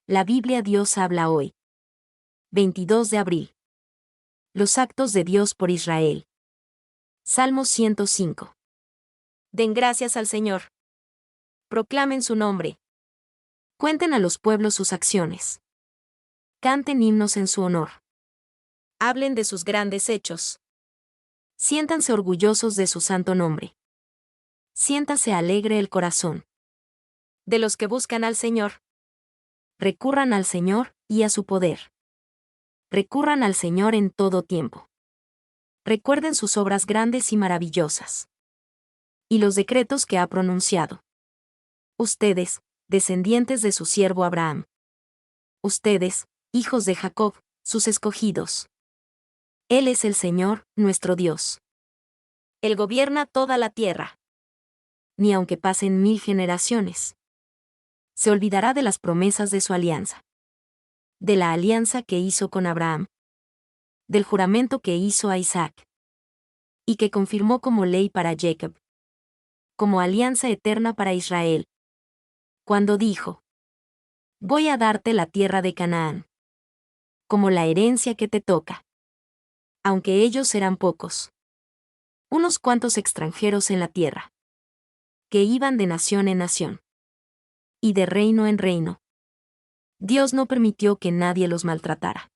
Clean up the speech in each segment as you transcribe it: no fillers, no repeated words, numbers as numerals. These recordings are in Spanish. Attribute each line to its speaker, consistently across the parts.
Speaker 1: La Biblia Dios habla hoy. 22 de abril. Los actos de Dios por Israel. Salmo 105. Den gracias al Señor. Proclamen su nombre. Cuenten a los pueblos sus acciones. Canten himnos en su honor. Hablen de sus grandes hechos. Siéntanse orgullosos de su santo nombre. Siéntase alegre el corazón de los que buscan al Señor. Recurran al Señor y a su poder. Recurran al Señor en todo tiempo. Recuerden sus obras grandes y maravillosas. Y los decretos que ha pronunciado. Ustedes, descendientes de su siervo Abraham. Ustedes, hijos de Jacob, sus escogidos. Él es el Señor, nuestro Dios. Él gobierna toda la tierra. Ni aunque pasen 1000 generaciones. Se olvidará de las promesas de su alianza. De la alianza que hizo con Abraham. Del juramento que hizo a Isaac. Y que confirmó como ley para Jacob. Como alianza eterna para Israel. Cuando dijo: voy a darte la tierra de Canaán. Como la herencia que te toca. Aunque ellos eran pocos. Unos cuantos extranjeros en la tierra. Que iban de nación en nación. Y de reino en reino. Dios no permitió que nadie los maltratara.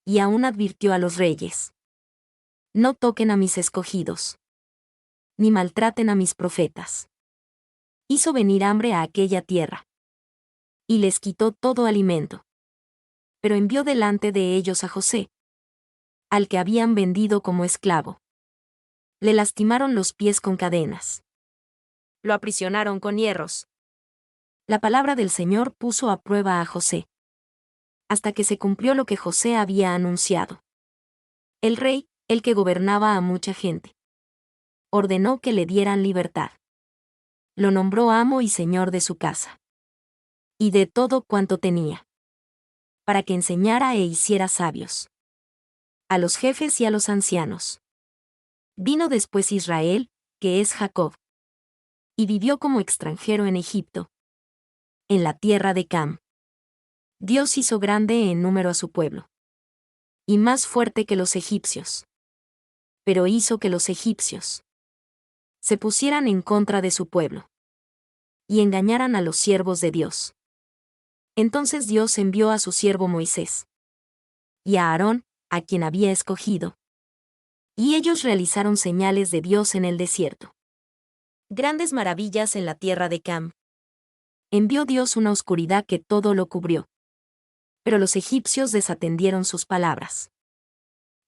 Speaker 1: Y aún advirtió a los reyes: no toquen a mis escogidos. Ni maltraten a mis profetas. Hizo venir hambre a aquella tierra. Y les quitó todo alimento. Pero envió delante de ellos a José, al que habían vendido como esclavo. Le lastimaron los pies con cadenas. Lo aprisionaron con hierros. La palabra del Señor puso a prueba a José. Hasta que se cumplió lo que José había anunciado. El rey, el que gobernaba a mucha gente, ordenó que le dieran libertad. Lo nombró amo y señor de su casa. Y de todo cuanto tenía. Para que enseñara e hiciera sabios. A los jefes y a los ancianos. Vino después Israel, que es Jacob. Y vivió como extranjero en Egipto. En la tierra de Cam. Dios hizo grande en número a su pueblo. Y más fuerte que los egipcios. Pero hizo que los egipcios se pusieran en contra de su pueblo. Y engañaran a los siervos de Dios. Entonces Dios envió a su siervo Moisés. Y a Aarón, a quien había escogido. Y ellos realizaron señales de Dios en el desierto. Grandes maravillas en la tierra de Cam. Envió Dios una oscuridad que todo lo cubrió. Pero los egipcios desatendieron sus palabras.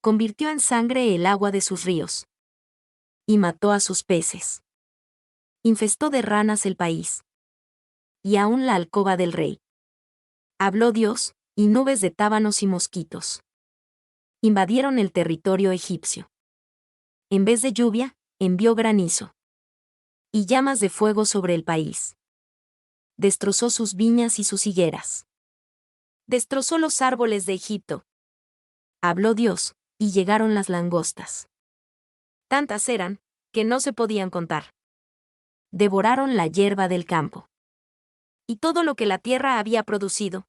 Speaker 1: Convirtió en sangre el agua de sus ríos. Y mató a sus peces. Infestó de ranas el país. Y aún la alcoba del rey. Habló Dios, y nubes de tábanos y mosquitos invadieron el territorio egipcio. En vez de lluvia, envió granizo. Y llamas de fuego sobre el país. Destrozó sus viñas y sus higueras. Destrozó los árboles de Egipto. Habló Dios, y llegaron las langostas. Tantas eran, que no se podían contar. Devoraron la hierba del campo. Y todo lo que la tierra había producido.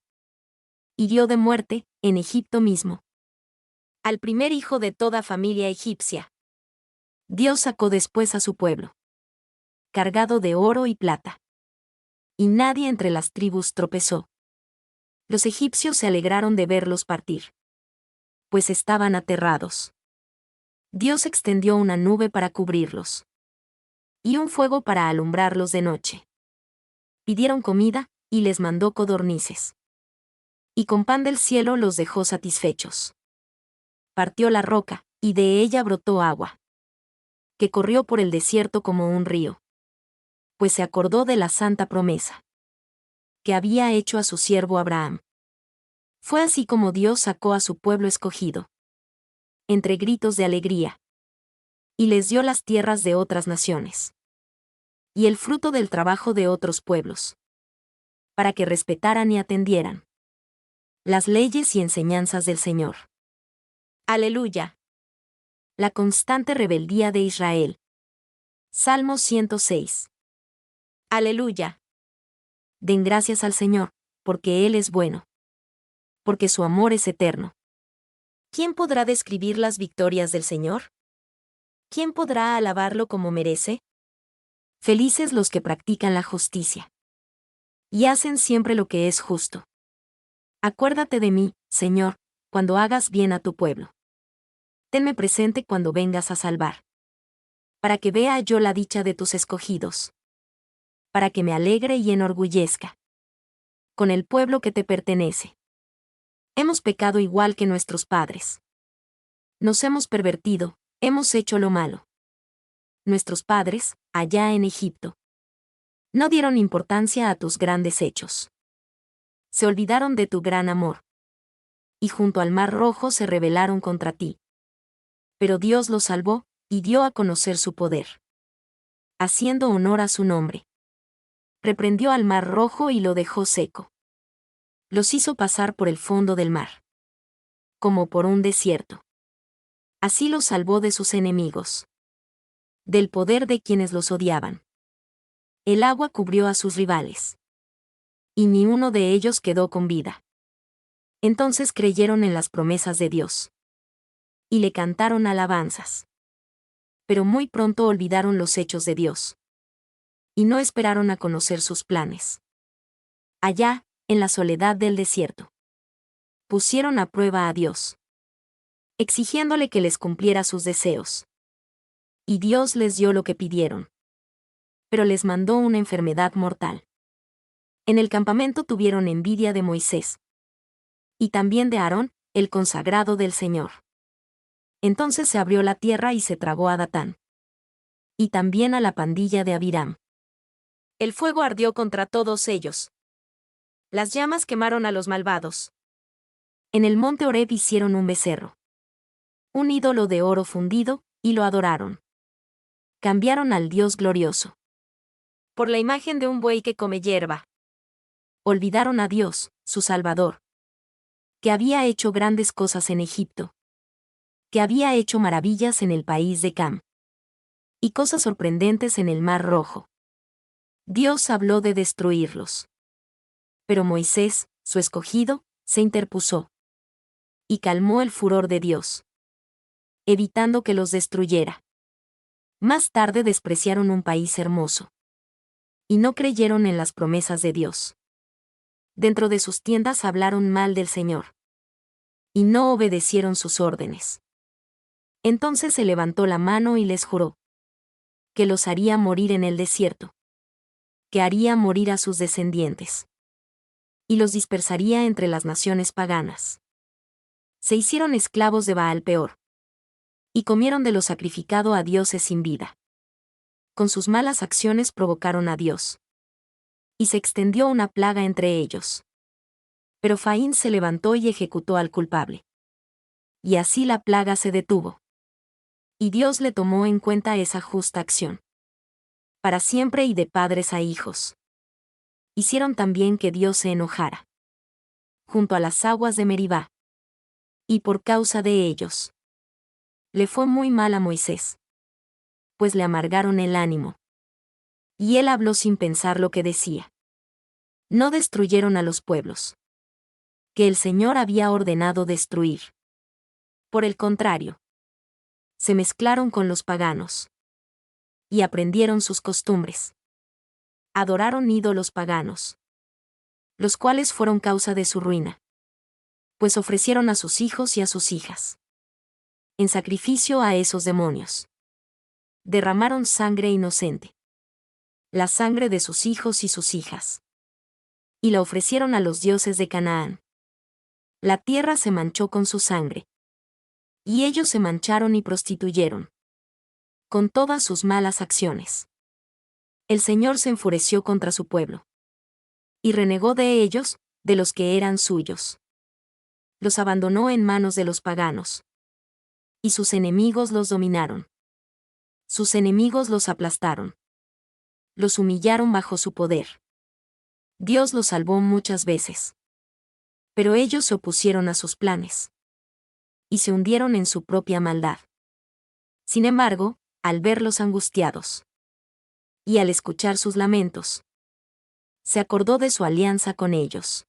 Speaker 1: Hirió de muerte, en Egipto mismo. Al primer hijo de toda familia egipcia. Dios sacó después a su pueblo. Cargado de oro y plata. Y nadie entre las tribus tropezó. Los egipcios se alegraron de verlos partir. Pues estaban aterrados. Dios extendió una nube para cubrirlos. Y un fuego para alumbrarlos de noche. Pidieron comida, y les mandó codornices. Y con pan del cielo los dejó satisfechos. Partió la roca, y de ella brotó agua. Que corrió por el desierto como un río. Pues se acordó de la santa promesa. Que había hecho a su siervo Abraham. Fue así como Dios sacó a su pueblo escogido. Entre gritos de alegría. Y les dio las tierras de otras naciones. Y el fruto del trabajo de otros pueblos. Para que respetaran y atendieran las leyes y enseñanzas del Señor. Aleluya. La constante rebeldía de Israel. Salmo 106. Aleluya. Den gracias al Señor, porque Él es bueno. Porque su amor es eterno. ¿Quién podrá describir las victorias del Señor? ¿Quién podrá alabarlo como merece? Felices los que practican la justicia. Y hacen siempre lo que es justo. Acuérdate de mí, Señor, cuando hagas bien a tu pueblo. Tenme presente cuando vengas a salvar. Para que vea yo la dicha de tus escogidos. Para que me alegre y enorgullezca. Con el pueblo que te pertenece. Hemos pecado igual que nuestros padres. Nos hemos pervertido, hemos hecho lo malo. Nuestros padres, allá en Egipto, no dieron importancia a tus grandes hechos. Se olvidaron de tu gran amor. Y junto al Mar Rojo se rebelaron contra ti. Pero Dios los salvó, y dio a conocer su poder. Haciendo honor a su nombre. Reprendió al Mar Rojo y lo dejó seco. Los hizo pasar por el fondo del mar. Como por un desierto. Así los salvó de sus enemigos. Del poder de quienes los odiaban. El agua cubrió a sus rivales. Y ni uno de ellos quedó con vida. Entonces creyeron en las promesas de Dios. Y le cantaron alabanzas. Pero muy pronto olvidaron los hechos de Dios. Y no esperaron a conocer sus planes. Allá, en la soledad del desierto. Pusieron a prueba a Dios. Exigiéndole que les cumpliera sus deseos. Y Dios les dio lo que pidieron. Pero les mandó una enfermedad mortal. En el campamento tuvieron envidia de Moisés. Y también de Aarón, el consagrado del Señor. Entonces se abrió la tierra y se tragó a Datán. Y también a la pandilla de Abiram. El fuego ardió contra todos ellos. Las llamas quemaron a los malvados. En el monte Horeb hicieron un becerro. Un ídolo de oro fundido, y lo adoraron. Cambiaron al Dios glorioso. Por la imagen de un buey que come hierba. Olvidaron a Dios, su Salvador. Que había hecho grandes cosas en Egipto. Que había hecho maravillas en el país de Cam. Y cosas sorprendentes en el Mar Rojo. Dios habló de destruirlos. Pero Moisés, su escogido, se interpuso. Y calmó el furor de Dios. Evitando que los destruyera. Más tarde despreciaron un país hermoso. Y no creyeron en las promesas de Dios. Dentro de sus tiendas hablaron mal del Señor. Y no obedecieron sus órdenes. Entonces se levantó la mano y les juró. Que los haría morir en el desierto. Que haría morir a sus descendientes. Y los dispersaría entre las naciones paganas. Se hicieron esclavos de Baal Peor. Y comieron de lo sacrificado a dioses sin vida. Con sus malas acciones provocaron a Dios. Y se extendió una plaga entre ellos. Pero Faín se levantó y ejecutó al culpable. Y así la plaga se detuvo. Y Dios le tomó en cuenta esa justa acción. Para siempre y de padres a hijos. Hicieron también que Dios se enojara. Junto a las aguas de Meribá. Y por causa de ellos. Le fue muy mal a Moisés. Pues le amargaron el ánimo. Y él habló sin pensar lo que decía. No destruyeron a los pueblos. Que el Señor había ordenado destruir. Por el contrario. Se mezclaron con los paganos. Y aprendieron sus costumbres. Adoraron ídolos paganos. Los cuales fueron causa de su ruina. Pues ofrecieron a sus hijos y a sus hijas. En sacrificio a esos demonios. Derramaron sangre inocente. La sangre de sus hijos y sus hijas. Y la ofrecieron a los dioses de Canaán. La tierra se manchó con su sangre. Y ellos se mancharon y prostituyeron. Con todas sus malas acciones. El Señor se enfureció contra su pueblo. Y renegó de ellos, de los que eran suyos. Los abandonó en manos de los paganos. Y sus enemigos los dominaron. Sus enemigos los aplastaron. Los humillaron bajo su poder. Dios los salvó muchas veces. Pero ellos se opusieron a sus planes. Y se hundieron en su propia maldad. Sin embargo, al verlos angustiados. Y al escuchar sus lamentos. Se acordó de su alianza con ellos.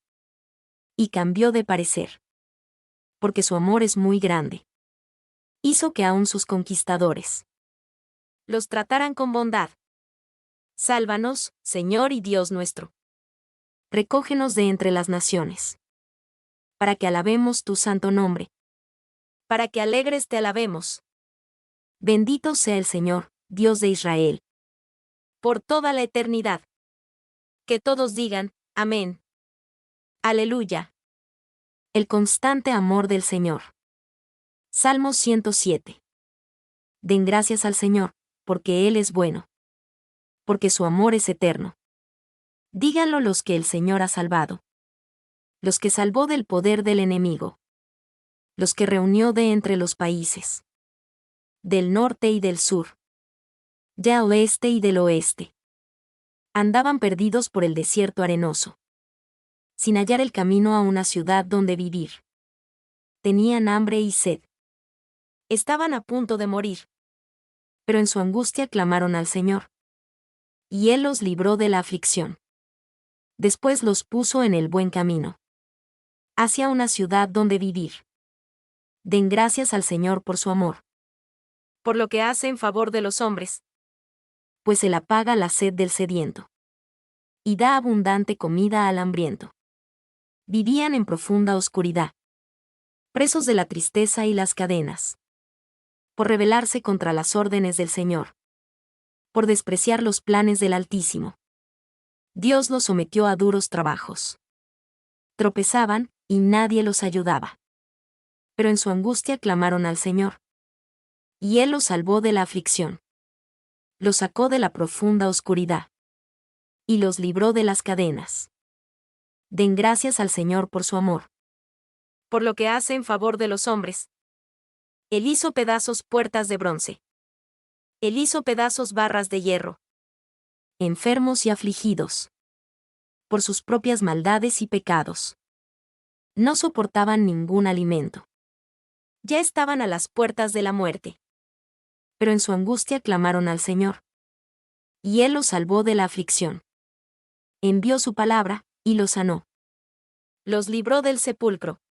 Speaker 1: Y cambió de parecer. Porque su amor es muy grande. Hizo que aún sus conquistadores los trataran con bondad. Sálvanos, Señor y Dios nuestro. Recógenos de entre las naciones. Para que alabemos tu santo nombre. Para que alegres te alabemos. Bendito sea el Señor, Dios de Israel. Por toda la eternidad. Que todos digan, amén. Aleluya. El constante amor del Señor. Salmo 107. Den gracias al Señor, porque Él es bueno. Porque su amor es eterno. Díganlo los que el Señor ha salvado. Los que salvó del poder del enemigo. Los que reunió de entre los países. Del norte y del sur. Del este y del oeste. Andaban perdidos por el desierto arenoso. Sin hallar el camino a una ciudad donde vivir. Tenían hambre y sed. Estaban a punto de morir. Pero en su angustia clamaron al Señor. Y Él los libró de la aflicción. Después los puso en el buen camino. Hacia una ciudad donde vivir. Den gracias al Señor por su amor. Por lo que hace en favor de los hombres. Pues Él apaga la sed del sediento. Y da abundante comida al hambriento. Vivían en profunda oscuridad. Presos de la tristeza y las cadenas. Por rebelarse contra las órdenes del Señor. Por despreciar los planes del Altísimo. Dios los sometió a duros trabajos. Tropezaban, y nadie los ayudaba. Pero en su angustia clamaron al Señor. Y Él los salvó de la aflicción. Los sacó de la profunda oscuridad. Y los libró de las cadenas. Den gracias al Señor por su amor. Por lo que hace en favor de los hombres. Él hizo pedazos puertas de bronce. Él hizo pedazos barras de hierro. Enfermos y afligidos. Por sus propias maldades y pecados. No soportaban ningún alimento. Ya estaban a las puertas de la muerte. Pero en su angustia clamaron al Señor. Y Él los salvó de la aflicción. Envió su palabra, y los sanó. Los libró del sepulcro.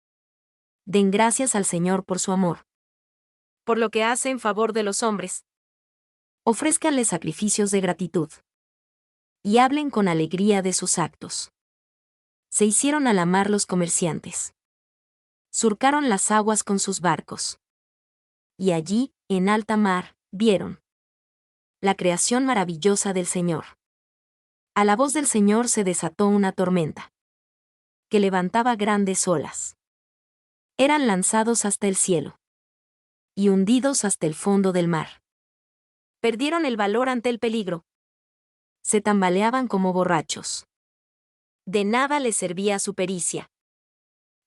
Speaker 1: Den gracias al Señor por su amor. Por lo que hace en favor de los hombres. Ofrézcanle sacrificios de gratitud. Y hablen con alegría de sus actos. Se hicieron a la mar los comerciantes. Surcaron las aguas con sus barcos. Y allí, en alta mar, vieron la creación maravillosa del Señor. A la voz del Señor se desató una tormenta, que levantaba grandes olas. Eran lanzados hasta el cielo. Y hundidos hasta el fondo del mar. Perdieron el valor ante el peligro. Se tambaleaban como borrachos. De nada les servía su pericia.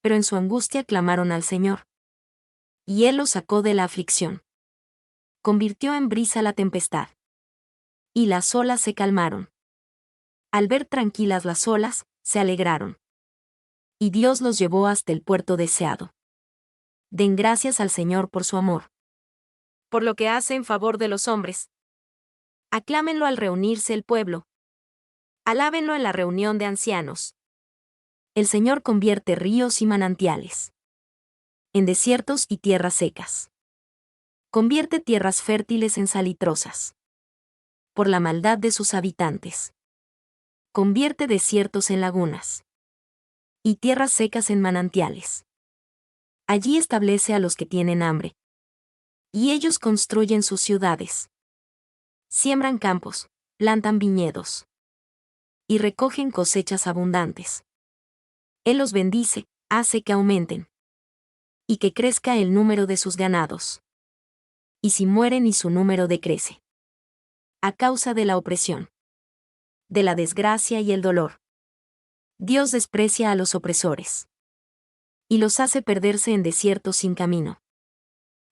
Speaker 1: Pero en su angustia clamaron al Señor. Y Él los sacó de la aflicción. Convirtió en brisa la tempestad. Y las olas se calmaron. Al ver tranquilas las olas, se alegraron. Y Dios los llevó hasta el puerto deseado. Den gracias al Señor por su amor. Por lo que hace en favor de los hombres. Aclámenlo al reunirse el pueblo. Alábenlo en la reunión de ancianos. El Señor convierte ríos y manantiales en desiertos y tierras secas. Convierte tierras fértiles en salitrosas. Por la maldad de sus habitantes. Convierte desiertos en lagunas. Y tierras secas en manantiales. Allí establece a los que tienen hambre. Y ellos construyen sus ciudades. Siembran campos, plantan viñedos. Y recogen cosechas abundantes. Él los bendice, hace que aumenten. Y que crezca el número de sus ganados. Y si mueren y su número decrece. A causa de la opresión. De la desgracia y el dolor. Dios desprecia a los opresores. Y los hace perderse en desiertos sin camino.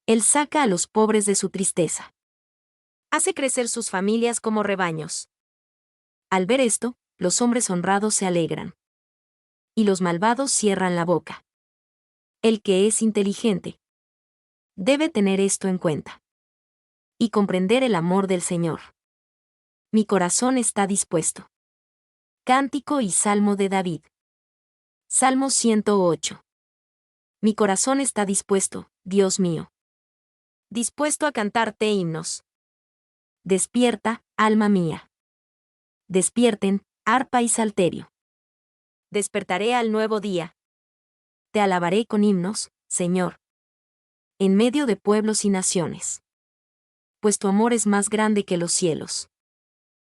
Speaker 1: Él saca a los pobres de su tristeza. Hace crecer sus familias como rebaños. Al ver esto, los hombres honrados se alegran. Y los malvados cierran la boca. El que es inteligente debe tener esto en cuenta. Y comprender el amor del Señor. Mi corazón está dispuesto. Cántico y Salmo de David. Salmo 108. Mi corazón está dispuesto, Dios mío. Dispuesto a cantarte himnos. Despierta, alma mía. Despierten, arpa y salterio. Despertaré al nuevo día. Te alabaré con himnos, Señor. En medio de pueblos y naciones. Pues tu amor es más grande que los cielos.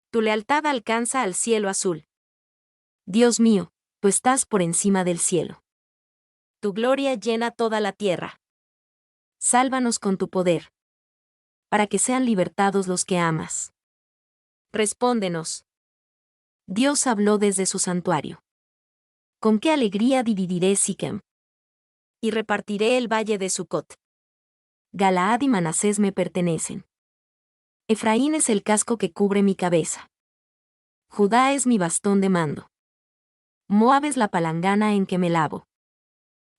Speaker 1: Tu lealtad alcanza al cielo azul. Dios mío, tú estás por encima del cielo. Tu gloria llena toda la tierra. Sálvanos con tu poder. Para que sean libertados los que amas. Respóndenos. Dios habló desde su santuario. Con qué alegría dividiré Siquem. Y repartiré el valle de Sucot. Galaad y Manasés me pertenecen. Efraín es el casco que cubre mi cabeza. Judá es mi bastón de mando. Moab es la palangana en que me lavo.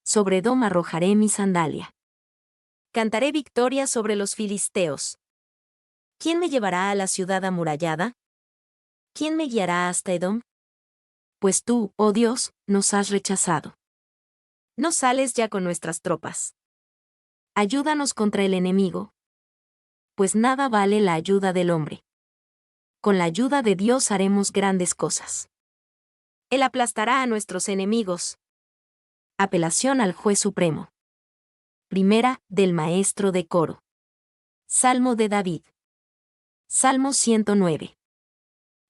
Speaker 1: Sobre Edom arrojaré mi sandalia. Cantaré victoria sobre los filisteos. ¿Quién me llevará a la ciudad amurallada? ¿Quién me guiará hasta Edom? Pues tú, oh Dios, nos has rechazado. No sales ya con nuestras tropas. Ayúdanos contra el enemigo. Pues nada vale la ayuda del hombre. Con la ayuda de Dios haremos grandes cosas. Él aplastará a nuestros enemigos. Apelación al Juez Supremo. Primera, del Maestro de Coro. Salmo de David. Salmo 109.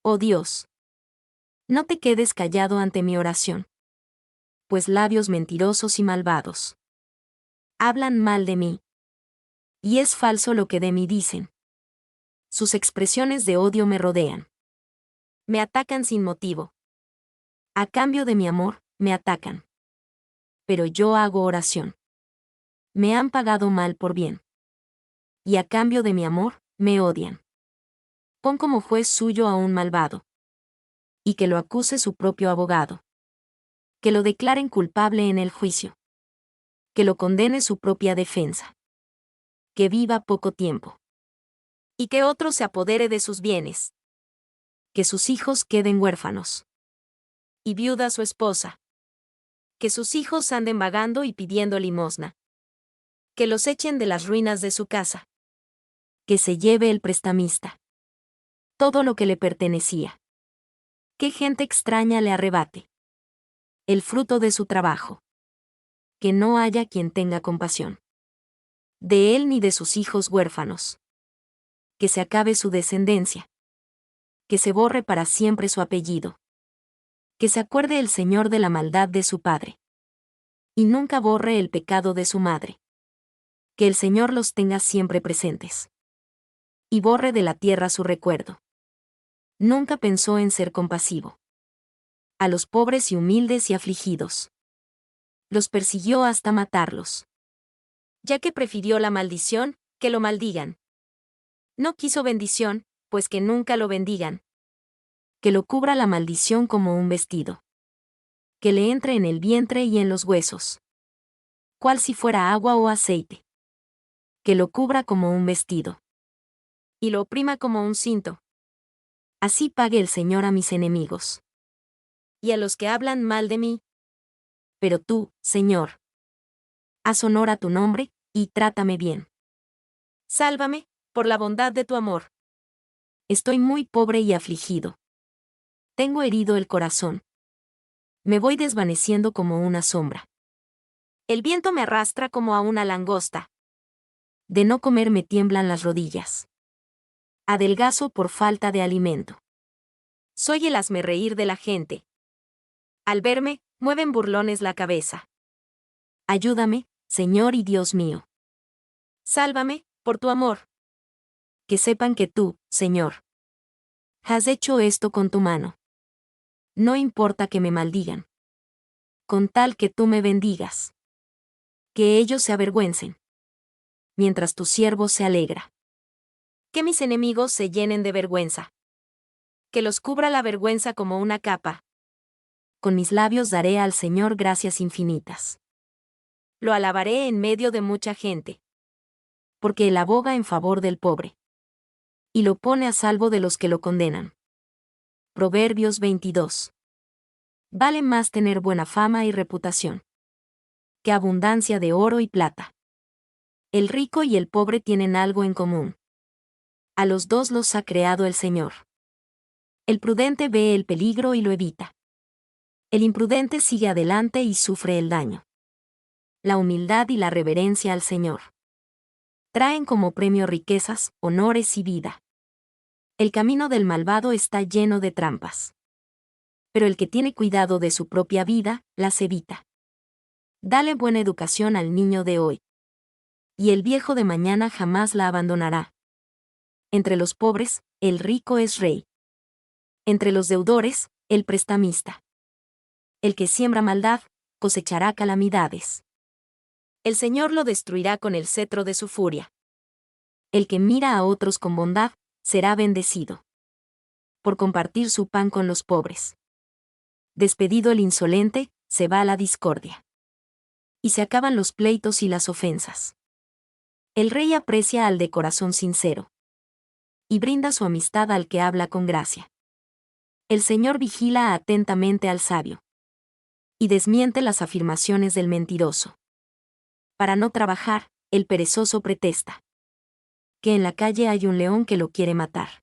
Speaker 1: Oh Dios. No te quedes callado ante mi oración. Pues labios mentirosos y malvados hablan mal de mí. Y es falso lo que de mí dicen. Sus expresiones de odio me rodean. Me atacan sin motivo. A cambio de mi amor, me atacan. Pero yo hago oración. Me han pagado mal por bien. Y a cambio de mi amor, me odian. Pon como juez suyo a un malvado. Y que lo acuse su propio abogado. Que lo declaren culpable en el juicio. Que lo condene su propia defensa. Que viva poco tiempo. Y que otro se apodere de sus bienes. Que sus hijos queden huérfanos. Y viuda su esposa. Que sus hijos anden vagando y pidiendo limosna. Que los echen de las ruinas de su casa. Que se lleve el prestamista todo lo que le pertenecía. Que gente extraña le arrebate el fruto de su trabajo. Que no haya quien tenga compasión de él ni de sus hijos huérfanos. Que se acabe su descendencia. Que se borre para siempre su apellido. Que se acuerde el Señor de la maldad de su padre. Y nunca borre el pecado de su madre. Que el Señor los tenga siempre presentes. Y borre de la tierra su recuerdo. Nunca pensó en ser compasivo. A los pobres y humildes y afligidos. Los persiguió hasta matarlos. Ya que prefirió la maldición, que lo maldigan. No quiso bendición, pues que nunca lo bendigan. Que lo cubra la maldición como un vestido. Que le entre en el vientre y en los huesos. Cual si fuera agua o aceite. Que lo cubra como un vestido. Y lo oprima como un cinto. Así pague el Señor a mis enemigos. Y a los que hablan mal de mí. Pero tú, Señor, haz honor a tu nombre, y trátame bien. Sálvame, por la bondad de tu amor. Estoy muy pobre y afligido. Tengo herido el corazón. Me voy desvaneciendo como una sombra. El viento me arrastra como a una langosta. De no comer me tiemblan las rodillas. Adelgazo por falta de alimento. Soy el hazmerreír de la gente. Al verme, mueven burlones la cabeza. Ayúdame, Señor y Dios mío. Sálvame, por tu amor. Que sepan que tú, Señor, has hecho esto con tu mano. No importa que me maldigan. Con tal que tú me bendigas. Que ellos se avergüencen. Mientras tu siervo se alegra. Que mis enemigos se llenen de vergüenza. Que los cubra la vergüenza como una capa. Con mis labios daré al Señor gracias infinitas. Lo alabaré en medio de mucha gente. Porque él aboga en favor del pobre. Y lo pone a salvo de los que lo condenan. Proverbios 22. Vale más tener buena fama y reputación que abundancia de oro y plata. El rico y el pobre tienen algo en común. A los dos los ha creado el Señor. El prudente ve el peligro y lo evita. El imprudente sigue adelante y sufre el daño. La humildad y la reverencia al Señor traen como premio riquezas, honores y vida. El camino del malvado está lleno de trampas. Pero el que tiene cuidado de su propia vida, las evita. Dale buena educación al niño de hoy. Y el viejo de mañana jamás la abandonará. Entre los pobres, el rico es rey. Entre los deudores, el prestamista. El que siembra maldad, cosechará calamidades. El Señor lo destruirá con el cetro de su furia. El que mira a otros con bondad, será bendecido. Por compartir su pan con los pobres. Despedido el insolente, se va la discordia. Y se acaban los pleitos y las ofensas. El rey aprecia al de corazón sincero. Y brinda su amistad al que habla con gracia. El Señor vigila atentamente al sabio. Y desmiente las afirmaciones del mentiroso. Para no trabajar, el perezoso pretexta que en la calle hay un león que lo quiere matar.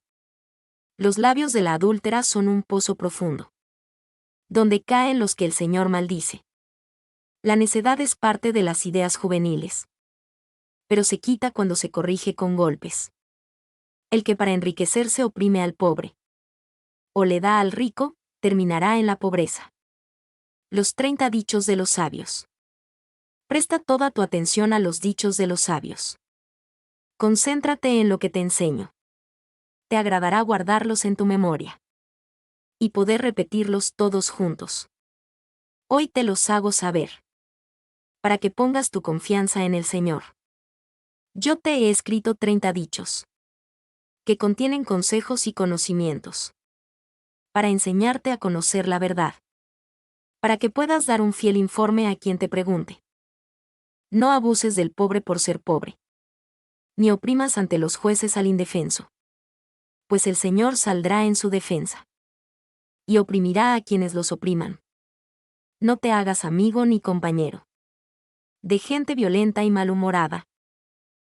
Speaker 1: Los labios de la adúltera son un pozo profundo, donde caen los que el Señor maldice. La necedad es parte de las ideas juveniles, pero se quita cuando se corrige con golpes. El que para enriquecerse oprime al pobre, o le da al rico, terminará en la pobreza. Los 30 dichos de los sabios. Presta toda tu atención a los dichos de los sabios. Concéntrate en lo que te enseño. Te agradará guardarlos en tu memoria. Y poder repetirlos todos juntos. Hoy te los hago saber. Para que pongas tu confianza en el Señor. Yo te he escrito 30 dichos. Que contienen consejos y conocimientos. Para enseñarte a conocer la verdad. Para que puedas dar un fiel informe a quien te pregunte. No abuses del pobre por ser pobre. Ni oprimas ante los jueces al indefenso. Pues el Señor saldrá en su defensa. Y oprimirá a quienes los opriman. No te hagas amigo ni compañero de gente violenta y malhumorada.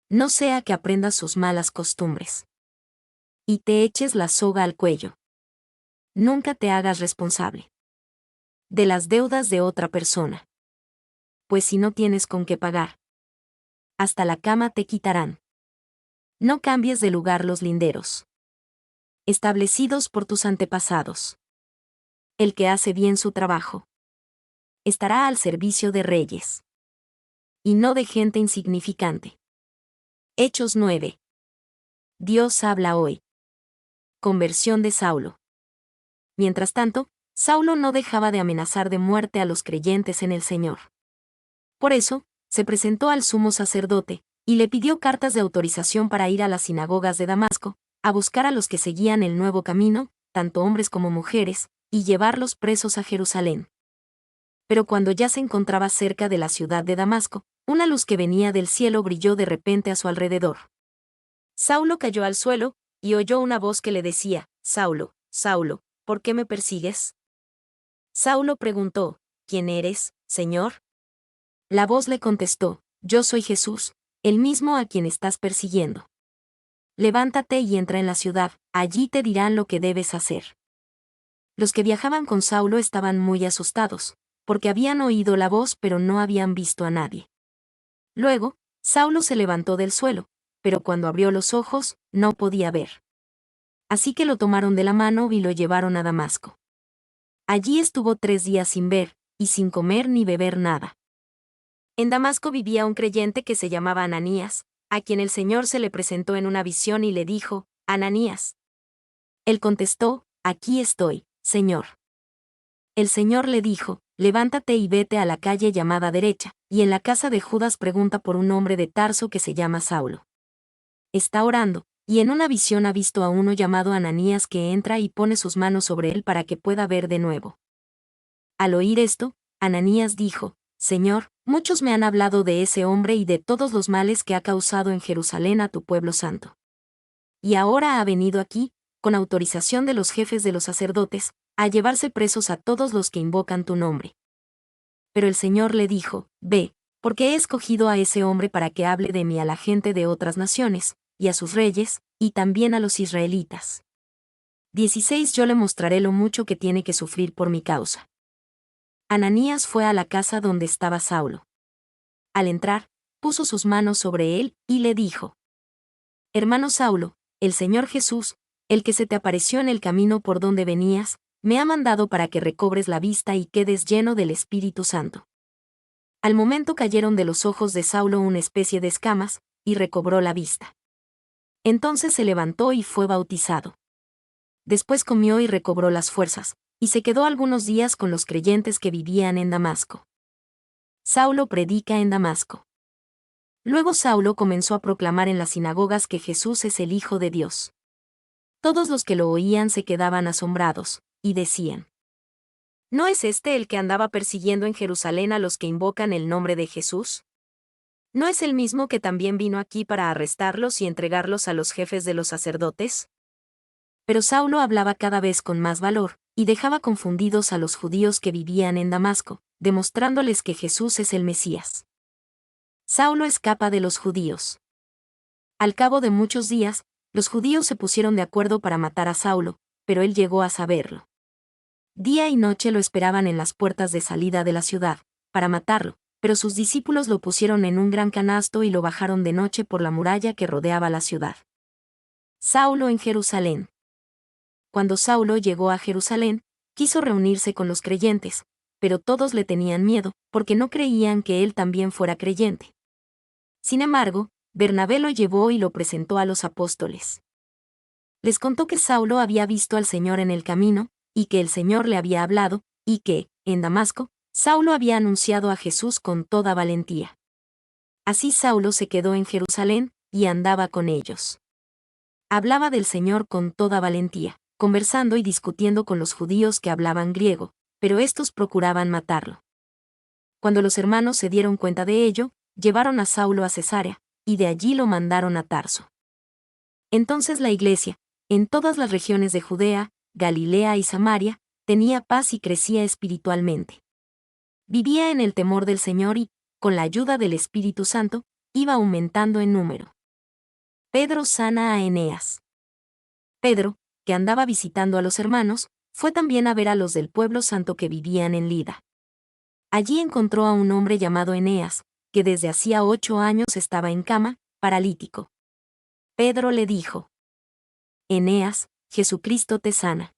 Speaker 1: No sea que aprendas sus malas costumbres. Y te eches la soga al cuello. Nunca te hagas responsable de las deudas de otra persona. Pues si no tienes con qué pagar, hasta la cama te quitarán. No cambies de lugar los linderos establecidos por tus antepasados. El que hace bien su trabajo estará al servicio de reyes y no de gente insignificante. Hechos 9. Dios habla hoy. Conversión de Saulo. Mientras tanto, Saulo no dejaba de amenazar de muerte a los creyentes en el Señor. Por eso, se presentó al sumo sacerdote, y le pidió cartas de autorización para ir a las sinagogas de Damasco, a buscar a los que seguían el nuevo camino, tanto hombres como mujeres, y llevarlos presos a Jerusalén. Pero cuando ya se encontraba cerca de la ciudad de Damasco, una luz que venía del cielo brilló de repente a su alrededor. Saulo cayó al suelo, y oyó una voz que le decía: Saulo, Saulo, ¿por qué me persigues? Saulo preguntó: ¿Quién eres, Señor? La voz le contestó: Yo soy Jesús, el mismo a quien estás persiguiendo. Levántate y entra en la ciudad, allí te dirán lo que debes hacer. Los que viajaban con Saulo estaban muy asustados, porque habían oído la voz pero no habían visto a nadie. Luego, Saulo se levantó del suelo, pero cuando abrió los ojos, no podía ver. Así que lo tomaron de la mano y lo llevaron a Damasco. Allí estuvo 3 días sin ver, y sin comer ni beber nada. En Damasco vivía un creyente que se llamaba Ananías, a quien el Señor se le presentó en una visión y le dijo: Ananías. Él contestó: Aquí estoy, Señor. El Señor le dijo: Levántate y vete a la calle llamada Derecha, y en la casa de Judas pregunta por un hombre de Tarso que se llama Saulo. Está orando, y en una visión ha visto a uno llamado Ananías que entra y pone sus manos sobre él para que pueda ver de nuevo. Al oír esto, Ananías dijo: Señor, muchos me han hablado de ese hombre y de todos los males que ha causado en Jerusalén a tu pueblo santo. Y ahora ha venido aquí, con autorización de los jefes de los sacerdotes, a llevarse presos a todos los que invocan tu nombre. Pero el Señor le dijo, ve, porque he escogido a ese hombre para que hable de mí a la gente de otras naciones, y a sus reyes, y también a los israelitas. 16 Yo le mostraré lo mucho que tiene que sufrir por mi causa. Ananías fue a la casa donde estaba Saulo. Al entrar, puso sus manos sobre él, y le dijo: Hermano Saulo, el Señor Jesús, el que se te apareció en el camino por donde venías, me ha mandado para que recobres la vista y quedes lleno del Espíritu Santo. Al momento cayeron de los ojos de Saulo una especie de escamas, y recobró la vista. Entonces se levantó y fue bautizado. Después comió y recobró las fuerzas, y se quedó algunos días con los creyentes que vivían en Damasco. Saulo predica en Damasco. Luego Saulo comenzó a proclamar en las sinagogas que Jesús es el Hijo de Dios. Todos los que lo oían se quedaban asombrados, y decían: ¿No es este el que andaba persiguiendo en Jerusalén a los que invocan el nombre de Jesús? ¿No es el mismo que también vino aquí para arrestarlos y entregarlos a los jefes de los sacerdotes? Pero Saulo hablaba cada vez con más valor, y dejaba confundidos a los judíos que vivían en Damasco, demostrándoles que Jesús es el Mesías. Saulo escapa de los judíos. Al cabo de muchos días, los judíos se pusieron de acuerdo para matar a Saulo, pero él llegó a saberlo. Día y noche lo esperaban en las puertas de salida de la ciudad, para matarlo, pero sus discípulos lo pusieron en un gran canasto y lo bajaron de noche por la muralla que rodeaba la ciudad. Saulo en Jerusalén. Cuando Saulo llegó a Jerusalén, quiso reunirse con los creyentes, pero todos le tenían miedo, porque no creían que él también fuera creyente. Sin embargo, Bernabé lo llevó y lo presentó a los apóstoles. Les contó que Saulo había visto al Señor en el camino, y que el Señor le había hablado, y que, en Damasco, Saulo había anunciado a Jesús con toda valentía. Así Saulo se quedó en Jerusalén, y andaba con ellos. Hablaba del Señor con toda valentía, conversando y discutiendo con los judíos que hablaban griego, pero estos procuraban matarlo. Cuando los hermanos se dieron cuenta de ello, llevaron a Saulo a Cesarea, y de allí lo mandaron a Tarso. Entonces la iglesia, en todas las regiones de Judea, Galilea y Samaria, tenía paz y crecía espiritualmente. Vivía en el temor del Señor y, con la ayuda del Espíritu Santo, iba aumentando en número. Pedro sana a Eneas. Pedro, que andaba visitando a los hermanos, fue también a ver a los del pueblo santo que vivían en Lida. Allí encontró a un hombre llamado Eneas, que desde hacía 8 años estaba en cama, paralítico. Pedro le dijo: Eneas, Jesucristo te sana.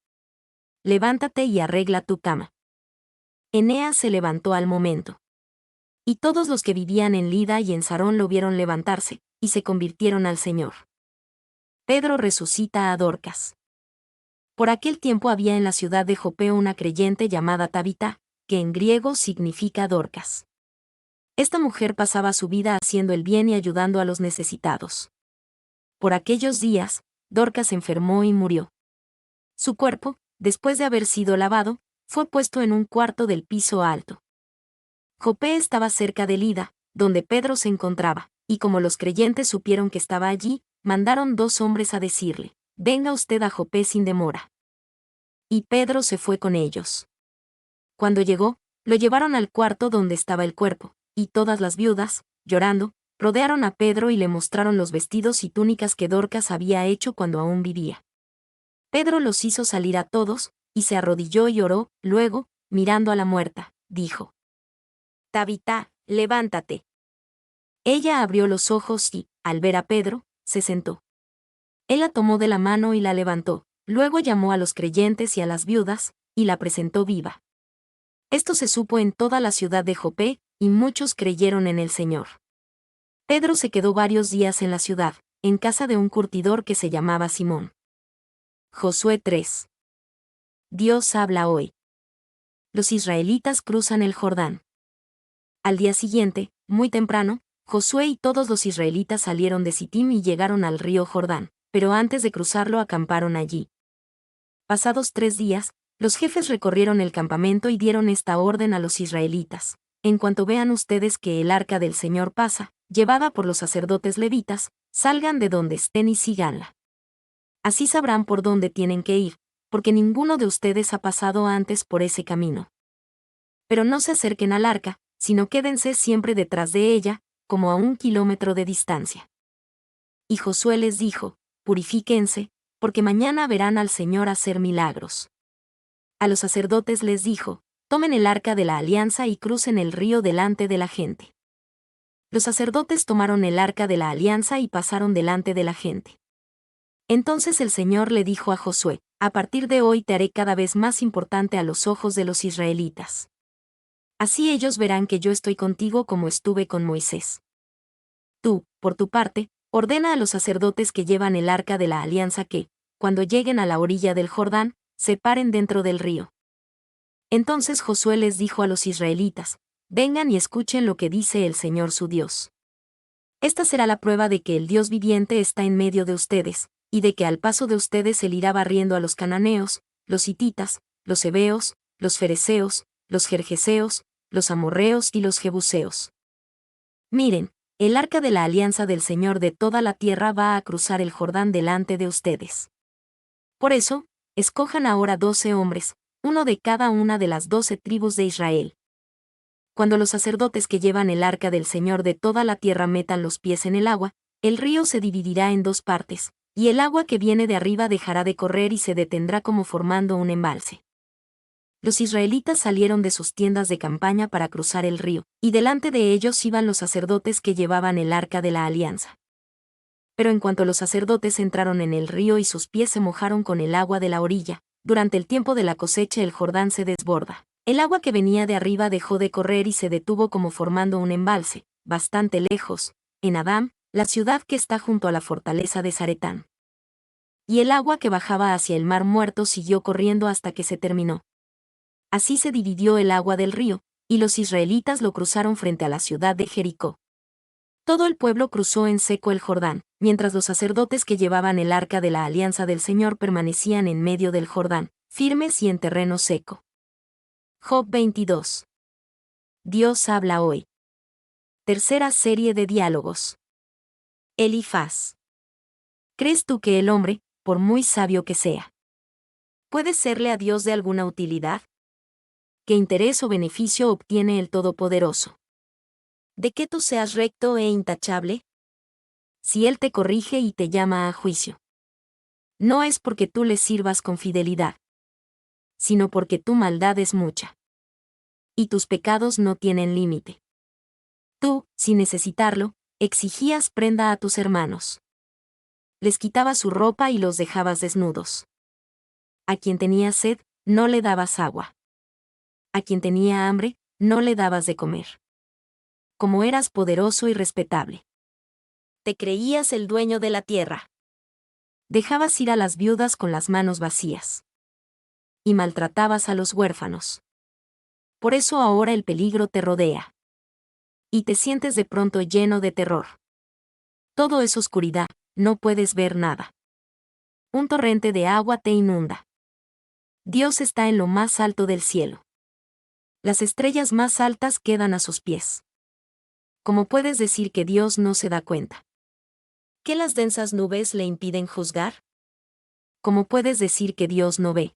Speaker 1: Levántate y arregla tu cama. Eneas se levantó al momento. Y todos los que vivían en Lida y en Sarón lo vieron levantarse, y se convirtieron al Señor. Pedro resucita a Dorcas. Por aquel tiempo había en la ciudad de Jope una creyente llamada Tabita, que en griego significa Dorcas. Esta mujer pasaba su vida haciendo el bien y ayudando a los necesitados. Por aquellos días, Dorcas enfermó y murió. Su cuerpo, después de haber sido lavado, fue puesto en un cuarto del piso alto. Jope estaba cerca de Lida, donde Pedro se encontraba, y como los creyentes supieron que estaba allí, mandaron 2 hombres a decirle: venga usted a Jope sin demora. Y Pedro se fue con ellos. Cuando llegó, lo llevaron al cuarto donde estaba el cuerpo, y todas las viudas, llorando, rodearon a Pedro y le mostraron los vestidos y túnicas que Dorcas había hecho cuando aún vivía. Pedro los hizo salir a todos, y se arrodilló y oró, luego, mirando a la muerta, dijo: Tabita, levántate. Ella abrió los ojos y, al ver a Pedro, se sentó. Él la tomó de la mano y la levantó, luego llamó a los creyentes y a las viudas, y la presentó viva. Esto se supo en toda la ciudad de Jope, y muchos creyeron en el Señor. Pedro se quedó varios días en la ciudad, en casa de un curtidor que se llamaba Simón. Josué 3. Dios habla hoy. Los israelitas cruzan el Jordán. Al día siguiente, muy temprano, Josué y todos los israelitas salieron de Sitim y llegaron al río Jordán, pero antes de cruzarlo acamparon allí. Pasados 3 días, los jefes recorrieron el campamento y dieron esta orden a los israelitas: en cuanto vean ustedes que el arca del Señor pasa, llevada por los sacerdotes levitas, salgan de donde estén y síganla. Así sabrán por dónde tienen que ir, porque ninguno de ustedes ha pasado antes por ese camino. Pero no se acerquen al arca, sino quédense siempre detrás de ella, como a 1 kilómetro de distancia. Y Josué les dijo: Purifíquense, porque mañana verán al Señor hacer milagros. A los sacerdotes les dijo: Tomen el arca de la alianza y crucen el río delante de la gente. Los sacerdotes tomaron el arca de la alianza y pasaron delante de la gente. Entonces el Señor le dijo a Josué: A partir de hoy te haré cada vez más importante a los ojos de los israelitas. Así ellos verán que yo estoy contigo como estuve con Moisés. Tú, por tu parte, ordena a los sacerdotes que llevan el arca de la alianza que, cuando lleguen a la orilla del Jordán, se paren dentro del río. Entonces Josué les dijo a los israelitas: Vengan y escuchen lo que dice el Señor su Dios. Esta será la prueba de que el Dios viviente está en medio de ustedes, y de que al paso de ustedes él irá barriendo a los cananeos, los hititas, los heveos, los fereceos, los gergeseos, los amorreos y los jebuseos. Miren, el arca de la alianza del Señor de toda la tierra va a cruzar el Jordán delante de ustedes. Por eso, escojan ahora 12 hombres, uno de cada una de las 12 tribus de Israel. Cuando los sacerdotes que llevan el arca del Señor de toda la tierra metan los pies en el agua, el río se dividirá en 2 partes, y el agua que viene de arriba dejará de correr y se detendrá como formando un embalse. Los israelitas salieron de sus tiendas de campaña para cruzar el río, y delante de ellos iban los sacerdotes que llevaban el arca de la alianza. Pero en cuanto los sacerdotes entraron en el río y sus pies se mojaron con el agua de la orilla, durante el tiempo de la cosecha el Jordán se desborda. El agua que venía de arriba dejó de correr y se detuvo como formando un embalse, bastante lejos, en Adam, la ciudad que está junto a la fortaleza de Zaretán. Y el agua que bajaba hacia el mar Muerto siguió corriendo hasta que se terminó. Así se dividió el agua del río, y los israelitas lo cruzaron frente a la ciudad de Jericó. Todo el pueblo cruzó en seco el Jordán, mientras los sacerdotes que llevaban el arca de la alianza del Señor permanecían en medio del Jordán, firmes y en terreno seco. Job 22. Dios habla hoy. Tercera serie de diálogos. Elifaz. ¿Crees tú que el hombre, por muy sabio que sea, puede serle a Dios de alguna utilidad? ¿Qué interés o beneficio obtiene el Todopoderoso? ¿De que tú seas recto e intachable? Si Él te corrige y te llama a juicio, no es porque tú le sirvas con fidelidad, sino porque tu maldad es mucha. Y tus pecados no tienen límite. Tú, sin necesitarlo, exigías prenda a tus hermanos. Les quitabas su ropa y los dejabas desnudos. A quien tenía sed, no le dabas agua. A quien tenía hambre, no le dabas de comer. Como eras poderoso y respetable, te creías el dueño de la tierra. Dejabas ir a las viudas con las manos vacías. Y maltratabas a los huérfanos. Por eso ahora el peligro te rodea. Y te sientes de pronto lleno de terror. Todo es oscuridad, no puedes ver nada. Un torrente de agua te inunda. Dios está en lo más alto del cielo. Las estrellas más altas quedan a sus pies. ¿Cómo puedes decir que Dios no se da cuenta? ¿Que las densas nubes le impiden juzgar? ¿Cómo puedes decir que Dios no ve?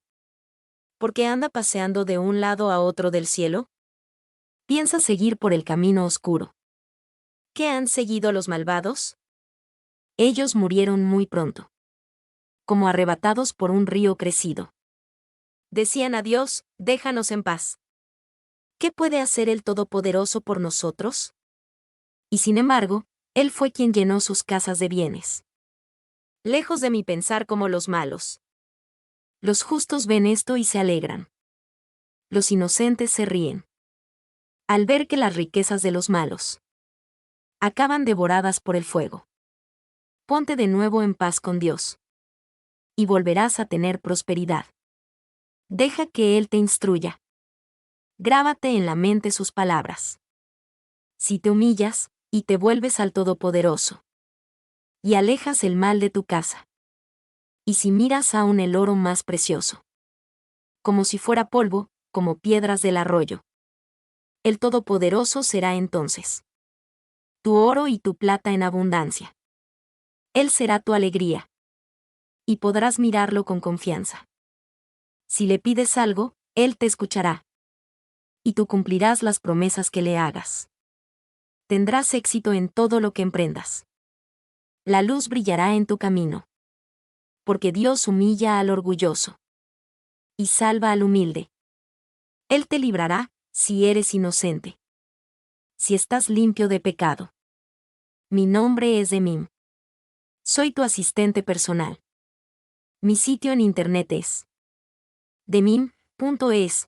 Speaker 1: ¿Porque anda paseando de un lado a otro del cielo? Piensa seguir por el camino oscuro. ¿Qué han seguido los malvados? Ellos murieron muy pronto. Como arrebatados por un río crecido. Decían a Dios: déjanos en paz. ¿Qué puede hacer el Todopoderoso por nosotros? Y sin embargo, Él fue quien llenó sus casas de bienes. Lejos de mí pensar como los malos. Los justos ven esto y se alegran. Los inocentes se ríen. Al ver que las riquezas de los malos acaban devoradas por el fuego. Ponte de nuevo en paz con Dios. Y volverás a tener prosperidad. Deja que Él te instruya. Grábate en la mente sus palabras. Si te humillas, y te vuelves al Todopoderoso. Y alejas el mal de tu casa. Y si miras aún el oro más precioso. Como si fuera polvo, como piedras del arroyo. El Todopoderoso será entonces tu oro y tu plata en abundancia. Él será tu alegría. Y podrás mirarlo con confianza. Si le pides algo, Él te escuchará. Y tú cumplirás las promesas que le hagas. Tendrás éxito en todo lo que emprendas. La luz brillará en tu camino. Porque Dios humilla al orgulloso. Y salva al humilde. Él te librará, si eres inocente. Si estás limpio de pecado. Mi nombre es Demim. Soy tu asistente personal. Mi sitio en internet es demim.es.tl